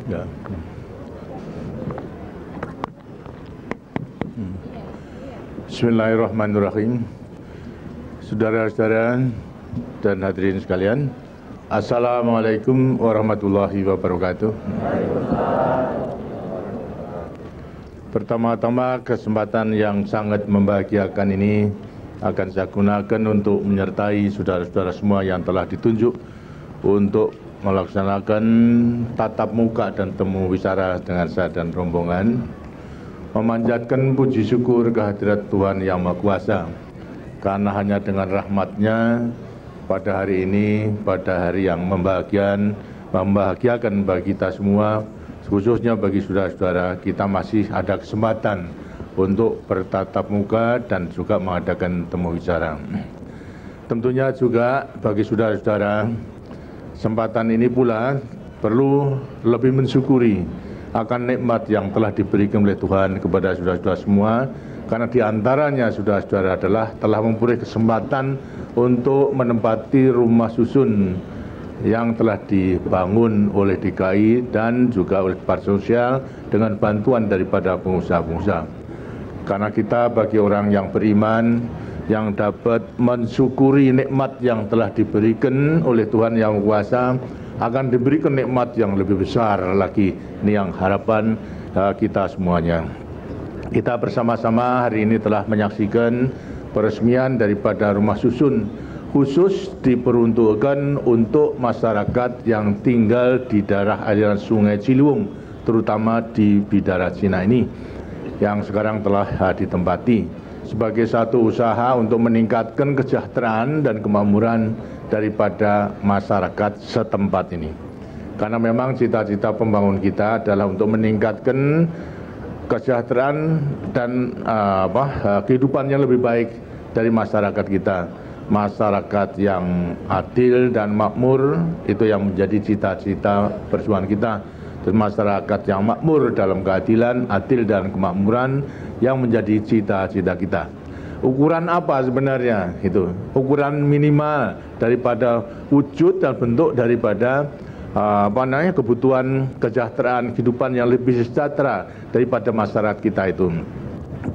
Ya. Bismillahirrahmanirrahim. Saudara-saudara dan hadirin sekalian, Assalamualaikum warahmatullahi wabarakatuh. Pertama-tama, kesempatan yang sangat membahagiakan ini akan saya gunakan untuk menyertai saudara-saudara semua yang telah ditunjuk untuk melaksanakan tatap muka dan temu wicara dengan saya dan rombongan, memanjatkan puji syukur kehadirat Tuhan Yang Maha Kuasa, karena hanya dengan rahmat-Nya pada hari ini, pada hari yang membahagiakan bagi kita semua, khususnya bagi saudara-saudara, kita masih ada kesempatan untuk bertatap muka dan juga mengadakan temu wicara. Tentunya juga bagi saudara-saudara, kesempatan ini pula perlu lebih mensyukuri akan nikmat yang telah diberikan oleh Tuhan kepada saudara-saudara semua, karena diantaranya saudara-saudara adalah telah memperoleh kesempatan untuk menempati rumah susun yang telah dibangun oleh DKI dan juga oleh Departemen Sosial dengan bantuan daripada pengusaha-pengusaha. Karena kita bagi orang yang beriman, yang dapat mensyukuri nikmat yang telah diberikan oleh Tuhan Yang Kuasa, akan diberikan nikmat yang lebih besar lagi. Ini yang harapan kita semuanya. Kita bersama-sama hari ini telah menyaksikan peresmian daripada rumah susun khusus diperuntukkan untuk masyarakat yang tinggal di daerah aliran Sungai Ciliwung, terutama di Bidara Cina ini, yang sekarang telah ditempati sebagai satu usaha untuk meningkatkan kesejahteraan dan kemakmuran daripada masyarakat setempat ini. Karena memang cita-cita pembangunan kita adalah untuk meningkatkan kesejahteraan dan kehidupan yang lebih baik dari masyarakat kita. Masyarakat yang adil dan makmur, itu yang menjadi cita-cita perjuangan kita. Dan masyarakat yang makmur dalam keadilan, adil dan kemakmuran yang menjadi cita-cita kita. Ukuran apa sebenarnya itu? Ukuran minimal daripada wujud dan bentuk daripada kebutuhan kesejahteraan kehidupan yang lebih sejahtera daripada masyarakat kita itu.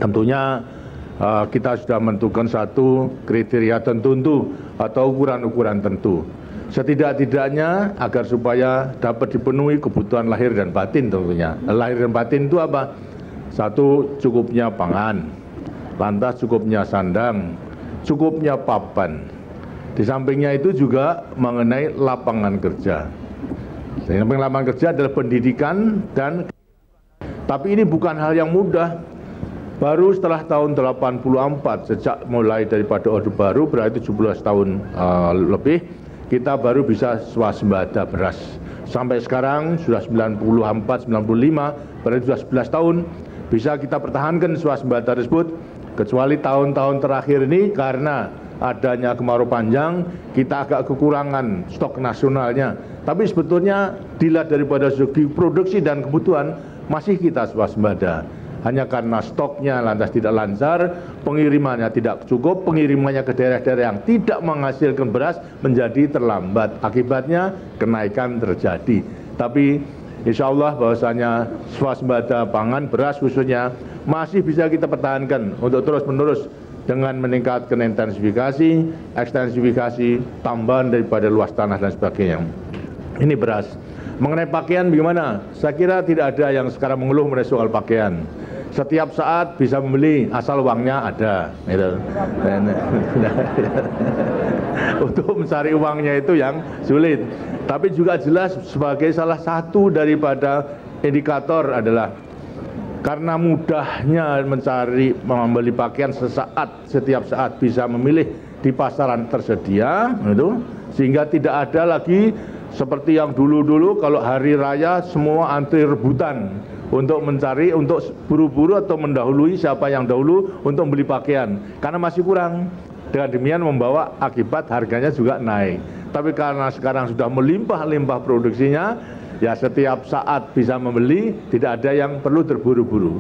Tentunya kita sudah menentukan satu kriteria tertentu atau ukuran-ukuran tentu. Setidak-tidaknya agar supaya dapat dipenuhi kebutuhan lahir dan batin tentunya. Lahir dan batin itu apa? Satu, cukupnya pangan, lantas cukupnya sandang, cukupnya papan. Di sampingnya itu juga mengenai lapangan kerja. Di samping lapangan kerja adalah pendidikan dan, tapi ini bukan hal yang mudah. Baru setelah tahun 84, sejak mulai daripada Orde Baru, berarti 17 tahun lebih, kita baru bisa swasembada beras. Sampai sekarang sudah 94, 95, berarti sudah 11 tahun bisa kita pertahankan swasembada tersebut, kecuali tahun-tahun terakhir ini karena adanya kemarau panjang, kita agak kekurangan stok nasionalnya. Tapi sebetulnya dilihat daripada segi produksi dan kebutuhan, masih kita swasembada. Hanya karena stoknya lantas tidak lancar, pengirimannya tidak cukup, pengirimannya ke daerah-daerah yang tidak menghasilkan beras menjadi terlambat. Akibatnya kenaikan terjadi. Tapi insya Allah bahwasanya swasembada pangan beras khususnya masih bisa kita pertahankan untuk terus-menerus dengan meningkatkan intensifikasi, ekstensifikasi, tambahan daripada luas tanah dan sebagainya. Ini beras. Mengenai pakaian bagaimana? Saya kira tidak ada yang sekarang mengeluh mengenai soal pakaian. Setiap saat bisa membeli asal uangnya ada. Gitu. Untuk mencari uangnya itu yang sulit. Tapi juga jelas sebagai salah satu daripada indikator adalah karena mudahnya mencari membeli pakaian setiap saat bisa memilih di pasaran tersedia, gitu, sehingga tidak ada lagi seperti yang dulu-dulu kalau hari raya semua antri rebutan untuk mencari, untuk buru-buru atau mendahului siapa yang dahulu untuk membeli pakaian, karena masih kurang. Dengan demikian membawa akibat harganya juga naik. Tapi karena sekarang sudah melimpah-limpah produksinya, ya setiap saat bisa membeli, tidak ada yang perlu terburu-buru.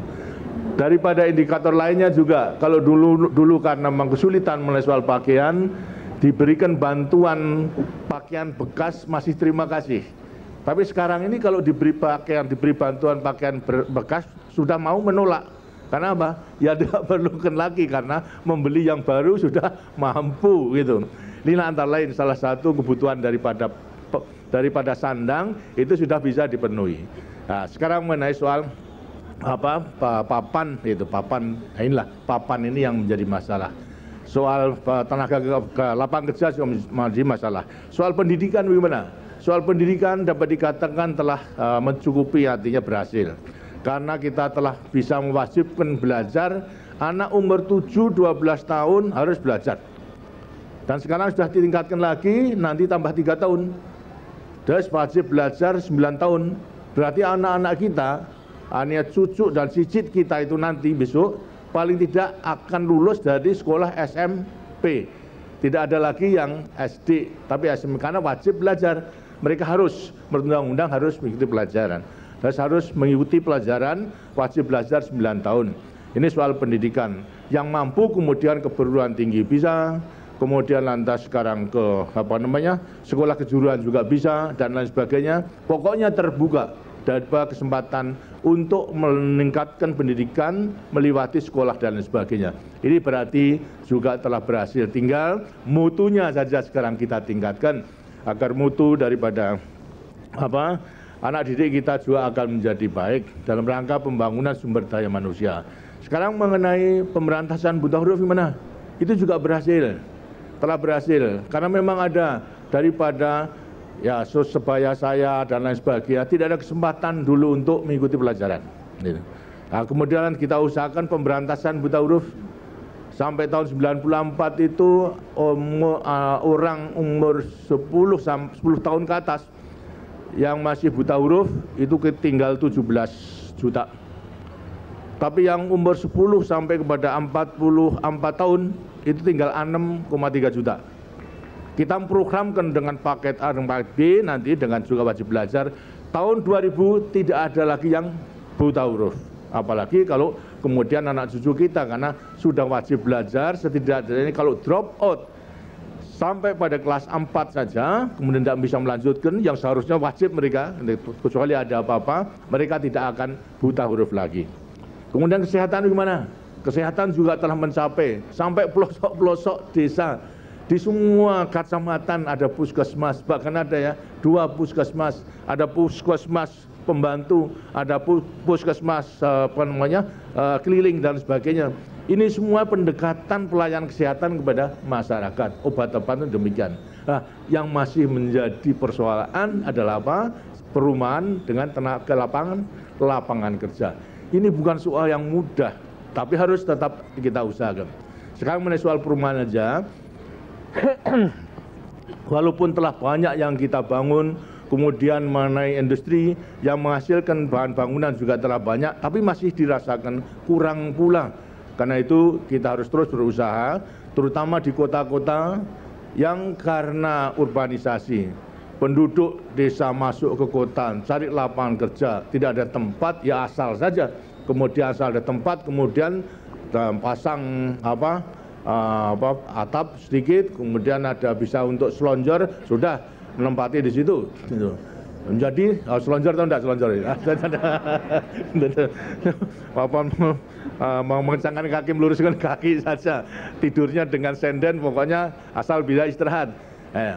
Daripada indikator lainnya juga, kalau dulu karena memang kesulitan mengenai soal pakaian, diberikan bantuan pakaian bekas masih terima kasih. Tapi sekarang ini kalau diberi pakaian, diberi bantuan pakaian bekas, sudah mau menolak. Karena apa? Ya tidak perlukan lagi karena membeli yang baru sudah mampu gitu. Ini antara lain salah satu kebutuhan daripada sandang itu sudah bisa dipenuhi. Nah, sekarang mengenai soal papan itu, papan, nah inilah papan ini yang menjadi masalah. Soal tenaga lapangan kerja juga menjadi masalah. Soal pendidikan bagaimana? Soal pendidikan dapat dikatakan telah mencukupi, artinya berhasil. Karena kita telah bisa mewajibkan belajar, anak umur 7-12 tahun harus belajar. Dan sekarang sudah ditingkatkan lagi, nanti tambah 3 tahun. Terus wajib belajar 9 tahun. Berarti anak-anak kita, hanya cucu dan cicit kita itu nanti besok, paling tidak akan lulus dari sekolah SMP. Tidak ada lagi yang SD, tapi SMP karena wajib belajar. Mereka harus, menurut undang-undang harus mengikuti pelajaran. Harus mengikuti pelajaran, wajib belajar 9 tahun. Ini soal pendidikan. Yang mampu kemudian ke perguruan tinggi bisa, kemudian lantas sekarang ke sekolah kejuruan juga bisa, dan lain sebagainya. Pokoknya terbuka dari kesempatan untuk meningkatkan pendidikan, melewati sekolah dan lain sebagainya. Ini berarti juga telah berhasil. Tinggal mutunya saja sekarang kita tingkatkan, agar mutu daripada anak didik kita juga akan menjadi baik dalam rangka pembangunan sumber daya manusia. Sekarang mengenai pemberantasan buta huruf gimana? Itu juga berhasil, telah berhasil. Karena memang ada daripada ya sebaya saya dan lain sebagainya, tidak ada kesempatan dulu untuk mengikuti pelajaran. Nah, kemudian kita usahakan pemberantasan buta huruf. Sampai tahun 94 itu orang umur 10 tahun ke atas yang masih buta huruf itu tinggal 17 juta. Tapi yang umur 10 sampai kepada 44 tahun itu tinggal 6,3 juta. Kita programkan dengan paket A dan paket B, nanti dengan juga wajib belajar. Tahun 2000 tidak ada lagi yang buta huruf. Apalagi kalau kemudian anak cucu kita, karena sudah wajib belajar, setidaknya kalau drop out sampai pada kelas 4 saja, kemudian tidak bisa melanjutkan, yang seharusnya wajib mereka, kecuali ada apa-apa, mereka tidak akan buta huruf lagi. Kemudian kesehatan gimana? Kesehatan juga telah mencapai sampai pelosok-pelosok desa. Di semua kecamatan ada puskesmas, bahkan ada ya 2 puskesmas, ada puskesmas pembantu, ada puskesmas keliling dan sebagainya. Ini semua pendekatan pelayanan kesehatan kepada masyarakat. Obat-obatan demikian. Nah, yang masih menjadi persoalan adalah apa? Perumahan dengan tenaga lapangan kerja. Ini bukan soal yang mudah, tapi harus tetap kita usahakan. Sekarang mengenai soal perumahan aja, walaupun telah banyak yang kita bangun, kemudian mengenai industri yang menghasilkan bahan bangunan juga telah banyak, tapi masih dirasakan kurang pula. Karena itu kita harus terus berusaha, terutama di kota-kota yang karena urbanisasi, penduduk desa masuk ke kota, cari lapangan kerja, tidak ada tempat, ya asal saja. Kemudian asal ada tempat, kemudian pasang atap sedikit, kemudian ada bisa untuk selonjor, sudah menempati di situ. Jadi selonjor atau enggak selonjor? Mau mengencangkan kaki, meluruskan kaki saja, tidurnya dengan senden, pokoknya asal bisa istirahat.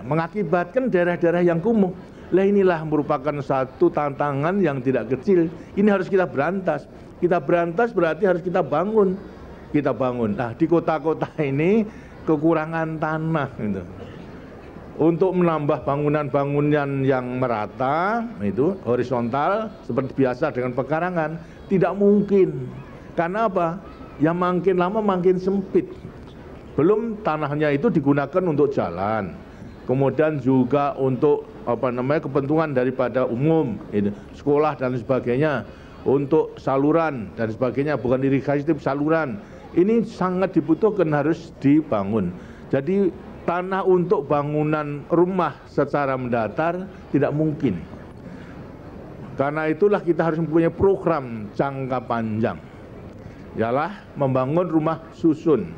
Mengakibatkan daerah-daerah yang kumuh. Lah inilah merupakan satu tantangan yang tidak kecil. Ini harus kita berantas. Kita berantas berarti harus kita bangun. Kita bangun. Nah, di kota-kota ini kekurangan tanah gitu. Untuk menambah bangunan-bangunan yang merata, itu horizontal seperti biasa dengan pekarangan, tidak mungkin. Karena apa? Ya makin lama makin sempit. Belum tanahnya itu digunakan untuk jalan, kemudian juga untuk kepentingan daripada umum, itu, sekolah dan sebagainya, untuk saluran dan sebagainya, bukan irigasi tapi saluran. Ini sangat dibutuhkan, harus dibangun. Jadi tanah untuk bangunan rumah secara mendatar tidak mungkin. Karena itulah kita harus mempunyai program jangka panjang, ialah membangun rumah susun.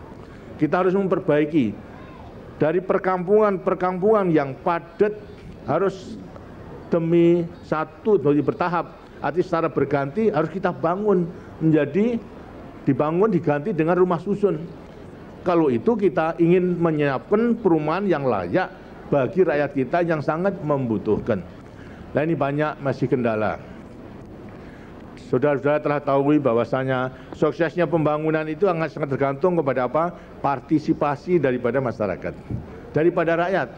Kita harus memperbaiki dari perkampungan-perkampungan yang padat, harus demi satu, demi bertahap. Artinya secara berganti harus kita bangun menjadi diganti dengan rumah susun. Kalau itu kita ingin menyiapkan perumahan yang layak bagi rakyat kita yang sangat membutuhkan. Nah, ini banyak masih kendala. Saudara-saudara telah tahu bahwasanya suksesnya pembangunan itu sangat tergantung kepada apa? Partisipasi daripada masyarakat, daripada rakyat.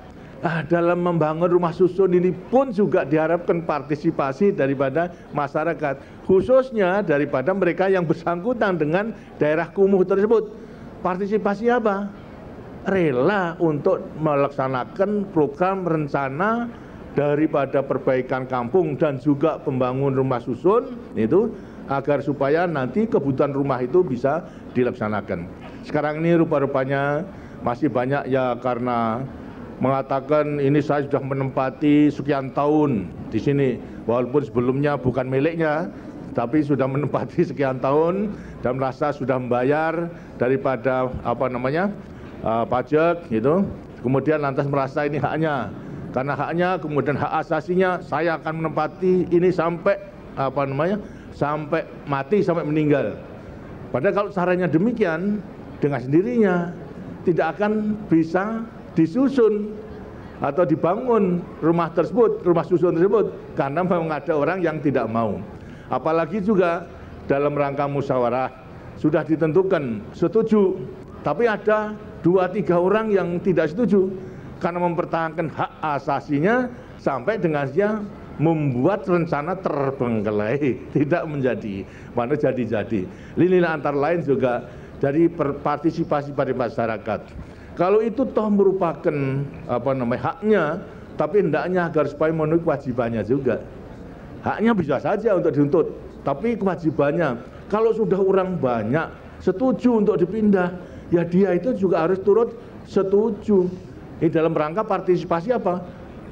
Dalam membangun rumah susun ini pun juga diharapkan partisipasi daripada masyarakat, khususnya daripada mereka yang bersangkutan dengan daerah kumuh tersebut. Partisipasi apa? Rela untuk melaksanakan program rencana daripada perbaikan kampung dan juga pembangun rumah susun itu, agar supaya nanti kebutuhan rumah itu bisa dilaksanakan. Sekarang ini rupa-rupanya masih banyak ya, karena mengatakan ini saya sudah menempati sekian tahun di sini, walaupun sebelumnya bukan miliknya, tapi sudah menempati sekian tahun dan merasa sudah membayar daripada pajak gitu. Kemudian lantas merasa ini haknya, karena haknya kemudian hak asasinya saya akan menempati ini sampai sampai mati, sampai meninggal. Padahal kalau caranya demikian, dengan sendirinya tidak akan bisa disusun atau dibangun rumah tersebut, rumah susun tersebut, karena memang ada orang yang tidak mau. Apalagi juga dalam rangka musyawarah sudah ditentukan setuju, tapi ada 2-3 orang yang tidak setuju karena mempertahankan hak asasinya sampai dengan dia membuat rencana terbengkelai, tidak menjadi, mana jadi. Ini antara lain juga dari partisipasi pada masyarakat. Kalau itu toh merupakan haknya, tapi hendaknya agar supaya memenuhi kewajibannya juga. Haknya bisa saja untuk dituntut, tapi kewajibannya, kalau sudah orang banyak setuju untuk dipindah, ya dia itu juga harus turut setuju. Ini dalam rangka partisipasi apa?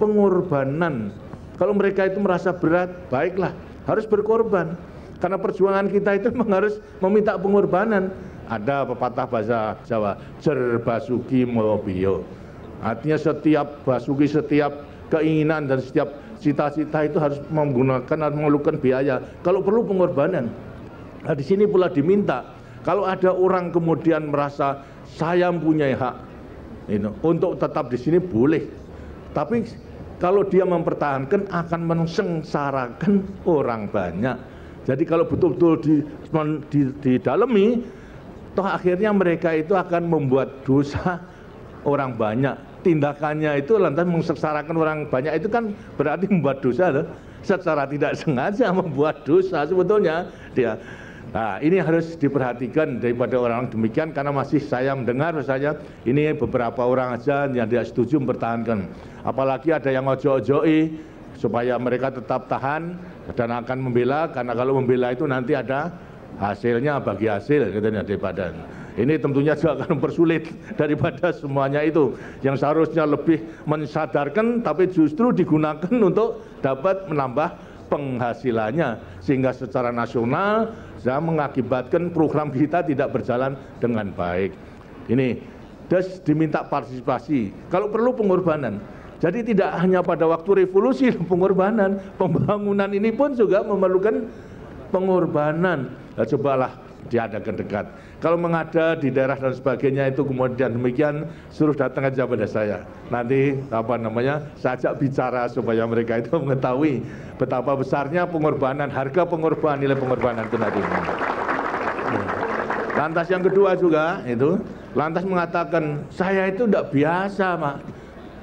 Pengorbanan. Kalau mereka itu merasa berat, baiklah, harus berkorban. Karena perjuangan kita itu memang harus meminta pengorbanan. Ada pepatah bahasa Jawa, jer basuki mobiyo. Artinya setiap basuki, setiap keinginan dan setiap cita-cita itu harus menggunakan atau memerlukan biaya. Kalau perlu pengorbanan. Nah, di sini pula diminta. Kalau ada orang kemudian merasa saya mempunyai hak untuk tetap di sini, boleh. Tapi kalau dia mempertahankan akan mensengsarakan orang banyak. Jadi kalau betul-betul didalami, toh akhirnya mereka itu akan membuat dosa orang banyak. Tindakannya itu lantas mensengsarakan orang banyak, itu kan berarti membuat dosa loh. Secara tidak sengaja membuat dosa sebetulnya dia. Nah, ini harus diperhatikan daripada orang demikian, karena masih saya mendengar saja ini beberapa orang aja yang tidak setuju mempertahankan. Apalagi ada yang ojo-ojoi supaya mereka tetap tahan dan akan membela, karena kalau membela itu nanti ada hasilnya, bagi hasil katanya daripada. Ini tentunya juga akan mempersulit daripada semuanya itu, yang seharusnya lebih mensadarkan tapi justru digunakan untuk dapat menambah penghasilannya, sehingga secara nasional bisa mengakibatkan program kita tidak berjalan dengan baik. Ini terus diminta partisipasi, kalau perlu pengorbanan. Jadi tidak hanya pada waktu revolusi pengorbanan, pembangunan ini pun juga memerlukan pengorbanan. Nah, cobalah diadakan dekat. Kalau mengada di daerah dan sebagainya itu kemudian demikian, suruh datang aja pada saya. Nanti saya ajak bicara supaya mereka itu mengetahui betapa besarnya pengorbanan, harga pengorbanan, nilai pengorbanan itu nanti. Lantas yang kedua juga itu, lantas mengatakan saya itu tidak biasa, Pak.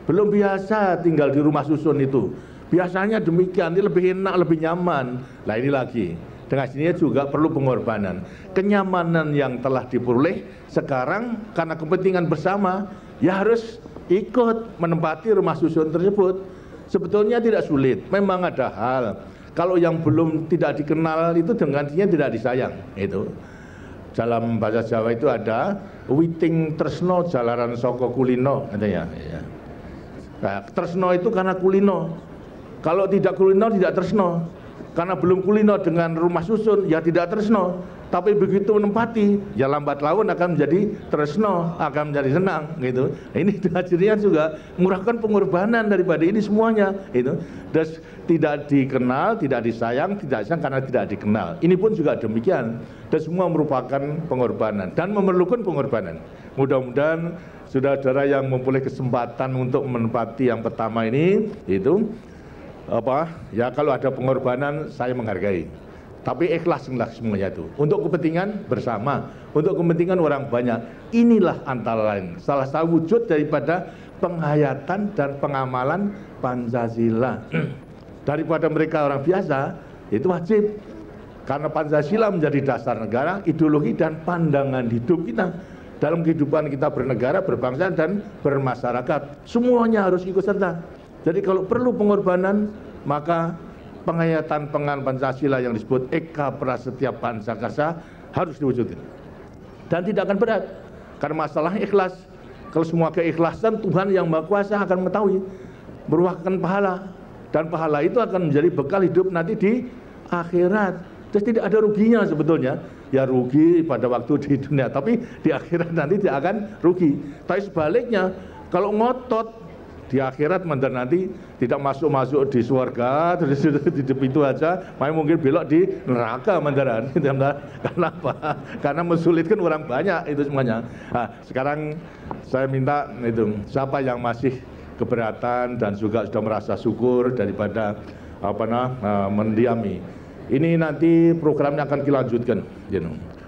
Belum biasa tinggal di rumah susun itu. Biasanya demikian, ini lebih enak, lebih nyaman. Nah, ini lagi. Dengan sini juga perlu pengorbanan. Kenyamanan yang telah diperoleh sekarang karena kepentingan bersama, ya harus ikut menempati rumah susun tersebut. Sebetulnya tidak sulit. Memang ada hal. Kalau yang belum tidak dikenal itu dengan dia tidak disayang. Itu. Dalam bahasa Jawa itu ada witing tresno jalaran soko kulino, katanya. Nah, tresno itu karena kulino. Kalau tidak kulino tidak tresno. Karena belum kulino dengan rumah susun, ya tidak tresno. Tapi begitu menempati, ya lambat laun akan menjadi tresno, akan menjadi senang gitu. Ini hasilnya juga murahkan pengorbanan daripada ini semuanya itu. Dan tidak dikenal, tidak disayang, tidak sayang karena tidak dikenal. Ini pun juga demikian. Dan semua merupakan pengorbanan dan memerlukan pengorbanan. Mudah-mudahan saudara-saudara yang mempunyai kesempatan untuk menempati yang pertama ini itu ya kalau ada pengorbanan saya menghargai. Tapi ikhlaslah semuanya itu untuk kepentingan bersama, untuk kepentingan orang banyak. Inilah antara lain salah satu wujud daripada penghayatan dan pengamalan Pancasila. Daripada mereka orang biasa, itu wajib. Karena Pancasila menjadi dasar negara, ideologi dan pandangan hidup kita dalam kehidupan kita bernegara, berbangsa dan bermasyarakat. Semuanya harus ikut serta. Jadi kalau perlu pengorbanan, maka penghayatan pengan Pancasila yang disebut Eka Prasetya Pancakarsa harus diwujudkan. Dan tidak akan berat. Karena masalah ikhlas. Kalau semua keikhlasan, Tuhan yang Maha Kuasa akan mengetahui, meruahkan pahala. Dan pahala itu akan menjadi bekal hidup nanti di akhirat. Terus tidak ada ruginya sebetulnya. Ya rugi pada waktu di dunia, tapi di akhirat nanti dia akan rugi. Tapi sebaliknya, kalau ngotot di akhirat nanti tidak masuk di surga, terus di itu aja, mungkin belok di neraka mandaran. Karena apa? Karena mensulitkan orang banyak itu semuanya. Nah, sekarang saya minta itu siapa yang masih keberatan dan juga sudah merasa syukur daripada mendiami. Ini nanti programnya akan dilanjutkan.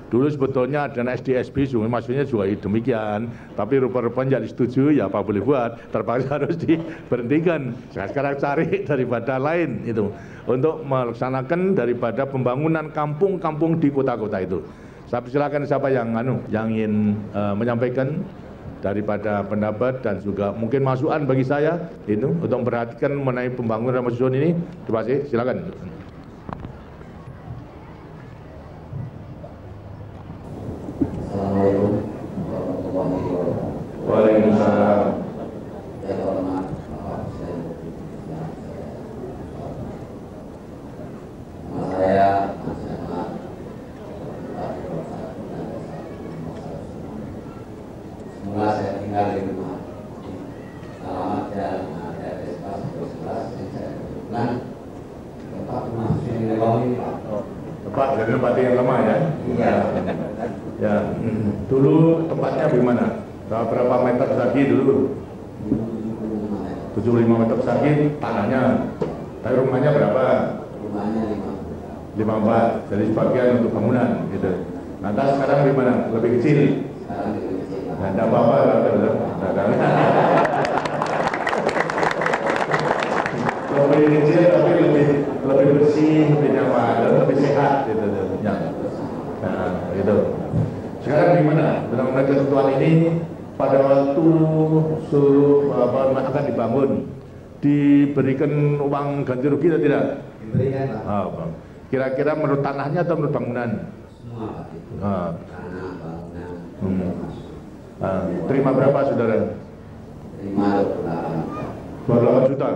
Dulu sebetulnya ada SDSB, maksudnya juga demikian. Tapi rupa-rupanya jadi setuju, ya apa boleh buat. Terpaksa harus diberhentikan. Sekarang cari daripada lain itu untuk melaksanakan daripada pembangunan kampung-kampung di kota-kota itu. Saya silakan siapa yang ingin menyampaikan daripada pendapat dan juga mungkin masukan bagi saya itu untuk memperhatikan mengenai pembangunan Museum ini. Terima kasih. Silakan. Assalamualaikum warahmatullahi wabarakatuh. Waalaikumsalam. Yang hormat Bapak Presiden. Nama saya Mas Ahmad. Semula saya tinggal di rumah. Selamat dan ada Vespa 11 yang saya kebetulan tempat rumah Presiden Negeri Pak. Tempat dari tempat yang lama ya? Iya. Ya, dulu tempatnya bagaimana? Berapa meter persegi dulu? 75 meter persegi tanahnya. Tapi rumahnya berapa? Rumahnya 54. Jadi sebagian untuk bangunan gitu. Nah, sekarang bagaimana? Lebih kecil? Sekarang lebih kecil. Nah, tidak apa-apa. Lebih kecil tapi lebih bersih, lebih nyaman, lebih sehat gitu. Ya. Nah, gitu. Sekarang gimana? Dalam ketentuan ini pada waktu akan dibangun diberikan uang ganti rugi atau tidak? Diberikan, Pak. Kira-kira menurut tanahnya atau menurut bangunan? Semua, Pak. Tanah, bangunan. Terima berapa saudara? Terima 28 juta.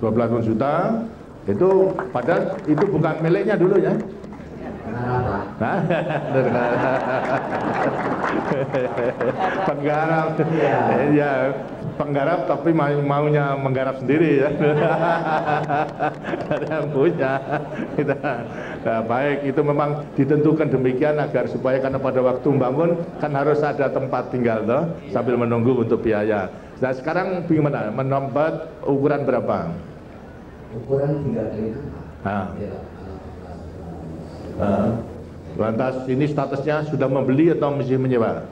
28 juta itu padahal itu bukan miliknya dulu ya. Penggarap, ya penggarap tapi maunya menggarap sendiri ya. Ada yang punya. Nah, baik itu memang ditentukan demikian agar supaya karena pada waktu membangun kan harus ada tempat tinggal toh sambil menunggu untuk biaya. Nah sekarang bagaimana? Menempat ukuran berapa? Ukuran 3 kali. Lantas ini statusnya sudah membeli atau masih menyewa?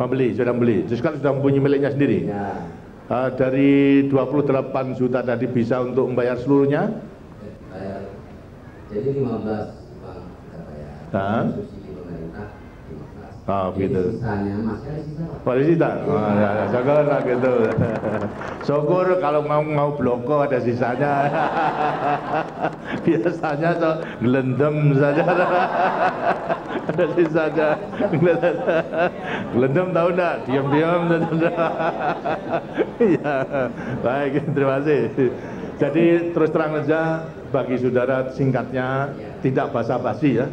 Membeli, sudah membeli. Terus kan sudah mempunyai miliknya sendiri. Ya. Dari 28 juta tadi bisa untuk membayar seluruhnya? Jadi 15 Bang kita bayar. Subsidi pemerintah 15. Begitu. Sisanya masih ada sisa. Pada sisa? Ya, syukur lah gitu. Syukur kalau mau bloko ada sisanya. Biasanya gelendem saja. Ada sisanya. Gelendem tahu enggak? Diam-diam. Ya, baik, terima kasih. Jadi terus terang saja bagi saudara singkatnya tidak basa-basi ya.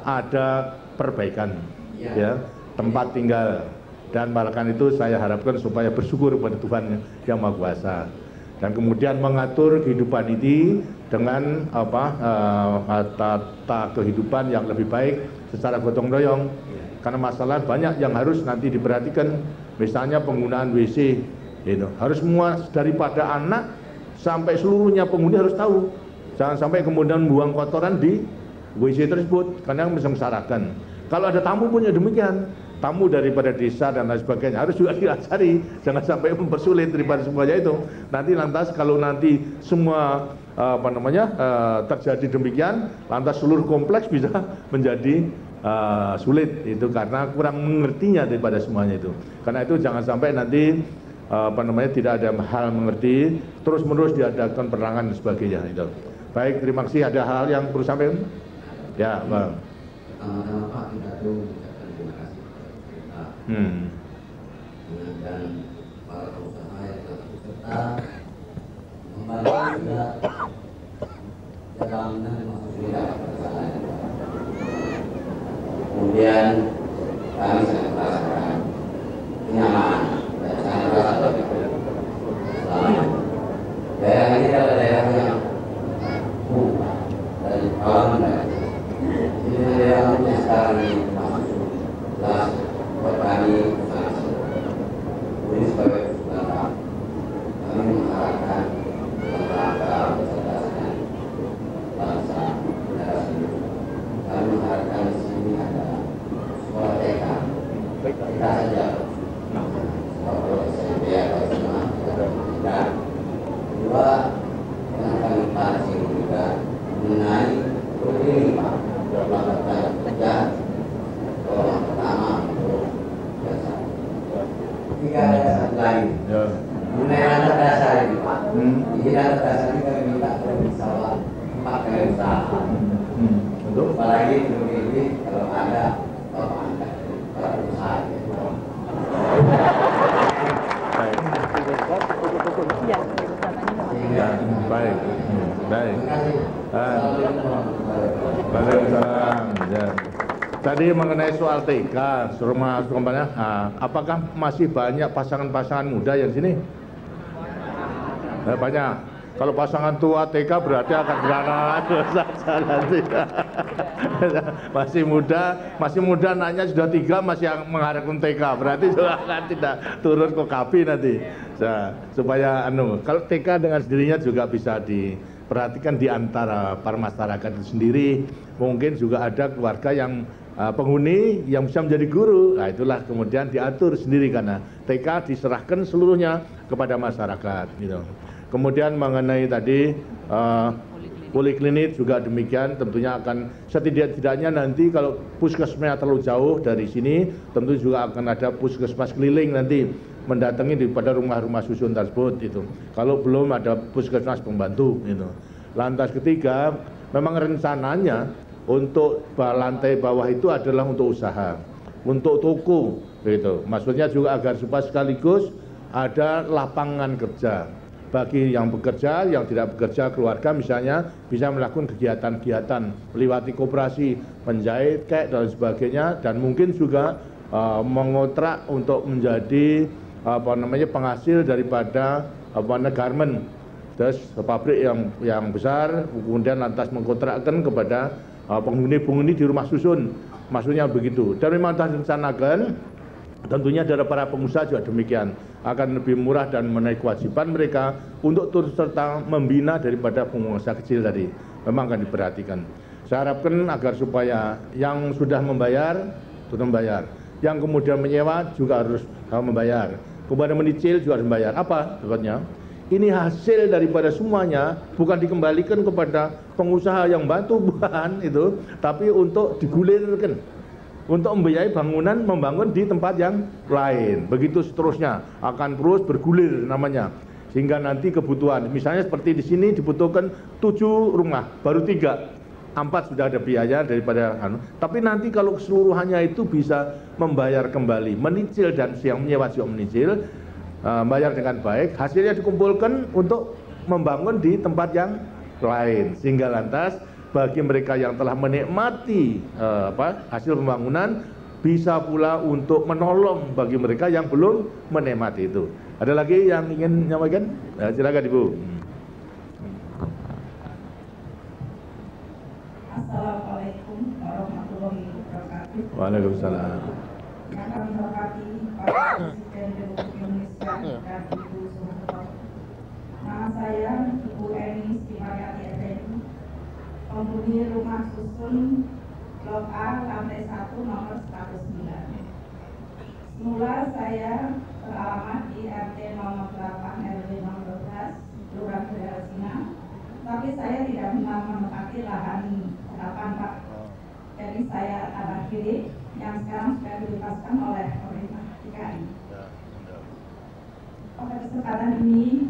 ada perbaikan ya tempat tinggal, dan bahkan itu saya harapkan supaya bersyukur kepada Tuhan Yang Maha Kuasa, dan kemudian mengatur kehidupan ini dengan tata kehidupan yang lebih baik secara gotong royong. Karena masalah banyak yang harus nanti diperhatikan, misalnya penggunaan WC itu harus semua, daripada anak sampai seluruhnya penghuni harus tahu. Jangan sampai kemudian buang kotoran di WC tersebut, karena yang bisa mengsarakan. Kalau ada tamu pun ya demikian, tamu daripada desa dan lain sebagainya harus juga diajari, jangan sampai mempersulit daripada semuanya itu. Nanti lantas kalau nanti semua terjadi demikian, lantas seluruh kompleks bisa menjadi sulit itu karena kurang mengertinya daripada semuanya itu. Karena itu jangan sampai nanti tidak ada hal mengerti, terus menerus diadakan perangan dan sebagainya itu. Baik, terima kasih. Ada hal yang perlu sampaikan? Ya, Bang. Pertama-tama Pak, kita tuh mengucapkan terima kasih kepada pemerintah dan para pengusaha yang telah berserta membantu juga dalam masuk dalam perjalanan. Kemudian kami sangat merasakan nyaman dan sangat merasa selamat. Daerah ini adalah daerah yang dan kawan dan ini daerah yang sekarang ini masuk jelas buat kami sangat ini sebagai peserta kami mengharapkan rangka kecerdasan bangsa negara sendiri. Kami mengharapkan di sini ada sekolah TK kita saja sekolah SMP atau SMA dan kedua yang kami pancing juga mengenai ini Pak, melakukan kerja yang pertama untuk dasar. Jika ada satu lain mengenai ranah dasar ini Pak, di ranah dasar ini kami minta berusaha 4 kali usaha. Apalagi ini kalau ada Bapak Anda para usaha. Baik. Waalaikumsalam. Ya. Tadi mengenai soal TK, rumah kembali, apakah masih banyak pasangan-pasangan muda yang sini? Banyak. Kalau pasangan tua TK berarti akan beranak saja nanti. masih muda anaknya sudah 3 masih mengharapkan TK, berarti juga akan tidak turun ke KB nanti. Supaya kalau TK dengan sendirinya juga bisa diperhatikan di antara para masyarakat itu sendiri. Mungkin juga ada keluarga yang penghuni yang bisa menjadi guru. Nah, itulah kemudian diatur sendiri karena TK diserahkan seluruhnya kepada masyarakat gitu. Kemudian mengenai tadi poliklinik juga demikian, tentunya akan setidaknya nanti kalau puskesmasnya terlalu jauh dari sini, tentu juga akan ada puskesmas keliling nanti mendatangi daripada rumah-rumah susun tersebut itu. Kalau belum ada puskesmas pembantu itu. Lantas ketiga, memang rencananya untuk lantai bawah itu adalah untuk usaha, untuk toko gitu. Maksudnya juga agar supaya sekaligus ada lapangan kerja. Bagi yang bekerja, yang tidak bekerja, keluarga misalnya bisa melakukan kegiatan-kegiatan melewati koperasi, menjahit, kek dan sebagainya, dan mungkin juga mengontrak untuk menjadi penghasil daripada garment, terus pabrik yang besar, kemudian lantas mengkontrakkan kepada penghuni-penghuni di rumah susun, maksudnya begitu. Dan memang telah direncanakan. Tentunya dari para pengusaha juga demikian, akan lebih murah dan menaik kewajiban mereka untuk turut serta membina daripada pengusaha kecil tadi. Memang akan diperhatikan. Saya harapkan agar supaya yang sudah membayar, yang kemudian menyewa juga harus membayar, kemudian menyicil juga harus membayar. Apa sebabnya? Ini hasil daripada semuanya, bukan dikembalikan kepada pengusaha yang bantu, bukan itu, tapi untuk digulirkan. Untuk membiayai bangunan, membangun di tempat yang lain. Begitu seterusnya, akan terus bergulir namanya. Sehingga nanti kebutuhan, misalnya seperti di sini dibutuhkan 7 rumah, baru 3. 4 sudah ada biaya daripada tapi nanti kalau keseluruhannya itu bisa membayar kembali, menyicil dan yang menyewa juga menyicil, bayar dengan baik, hasilnya dikumpulkan untuk membangun di tempat yang lain. Sehingga lantas bagi mereka yang telah menikmati hasil pembangunan, bisa pula untuk menolong bagi mereka yang belum menikmati itu. Ada lagi yang ingin menyampaikan? Silakan Ibu. Assalamualaikum warahmatullahi wabarakatuh. Waalaikumsalam. Yang kami hormati Pak Presiden Republik Indonesia dan Ibu Soeharto. Nama saya Ibu Eni Stimayati Effendi, penghuni rumah susun Blok A lantai 1 nomor 109. Semula saya beralamat di RT nomor 8 RW nomor 12 Kelurahan Belarasina, tapi saya tidak menempati lahan 8 Pak. Jadi saya tanah kiri yang sekarang sudah dibebaskan oleh pemerintah DKI. Pada kesempatan ini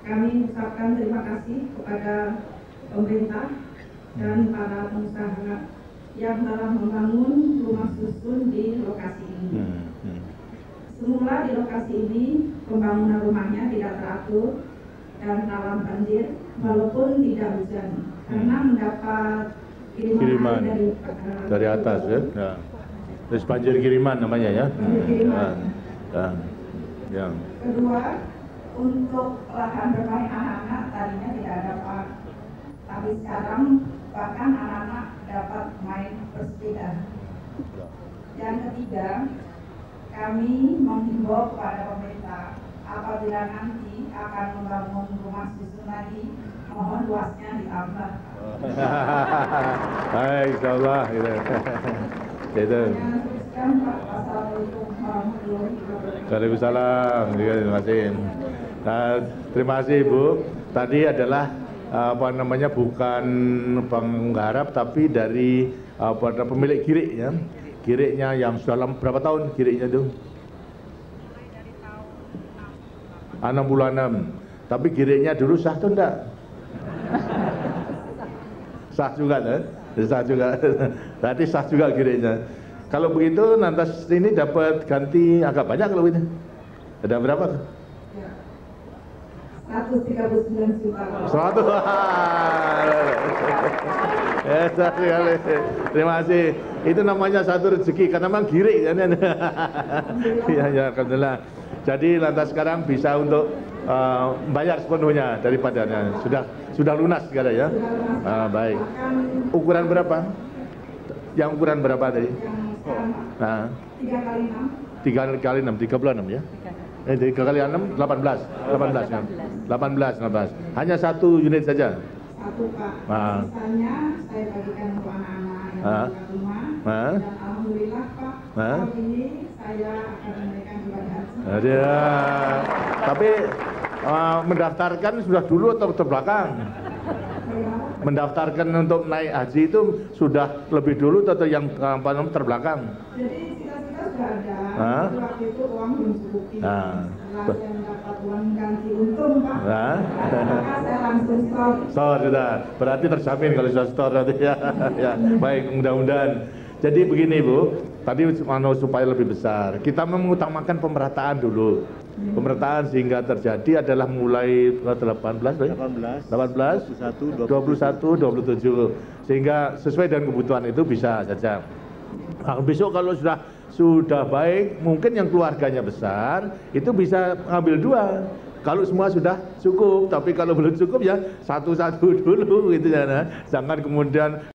kami mengucapkan terima kasih kepada pemerintah dan para pengusaha yang telah membangun rumah susun di lokasi ini. Semula di lokasi ini pembangunan rumahnya tidak teratur dan rawan banjir walaupun tidak hujan karena mendapat kiriman dari atas ya. Terus banjir kiriman namanya ya. Kedua, untuk lahan bermain anak-anak tadinya tidak ada Pak, tapi sekarang bahkan anak-anak dapat main bersepeda. Yang ketiga, kami menghimbau kepada pemerintah apabila nanti akan membangun rumah susun lagi, mohon luasnya ditambah. Baik, insyaallah. Itu. Waalaikumsalam. Terima kasih. Nah, terima kasih Ibu. Tadi adalah bukan penggarap tapi dari pemilik girik ya. Giriknya yang sudah lama, berapa tahun giriknya itu? 66. Tapi giriknya dulu sah atau enggak? Sah juga kan? Sah juga. Berarti sah juga giriknya. Kalau begitu nanti ini dapat ganti agak banyak kalau ini. Ada berapa? 139 juta. 100. Terima kasih. Itu namanya satu rezeki karena memang girik kan. Ya, alhamdulillah. Jadi lantas sekarang bisa untuk bayar sepenuhnya daripadanya. Sudah lunas sekarang ya. Baik. Ukuran berapa? Yang ukuran berapa tadi? 3 kali 6, 36 ya? 3 kali 6, 18 ya? 18. Hanya satu unit saja? Satu Pak. Misalnya saya bagikan untuk anak-anak yang di rumah. Dan alhamdulillah Pak, tahun ini saya akan memberikan ibadah haji. Tapi mendaftarkan sudah dulu atau terbelakang? Mendaftarkan untuk naik haji itu sudah lebih dulu atau yang terbelakang? Jadi cita-cita sudah ada. Waktu itu uang belum cukupi. Setelah saya mendapat uang ganti untung Pak, maka saya langsung store. Sudah. Berarti terjamin kalau sudah store nanti ya. Ya. Baik, mudah-mudahan. Jadi begini Bu, tadi supaya lebih besar, kita mengutamakan pemerataan dulu. Pemerataan sehingga terjadi adalah mulai 18, 21, 27, sehingga sesuai dengan kebutuhan itu bisa saja. Nah, besok kalau sudah baik, mungkin yang keluarganya besar itu bisa ngambil 2. Kalau semua sudah cukup, tapi kalau belum cukup ya satu-satu dulu gitu ya. Nah. Jangan kemudian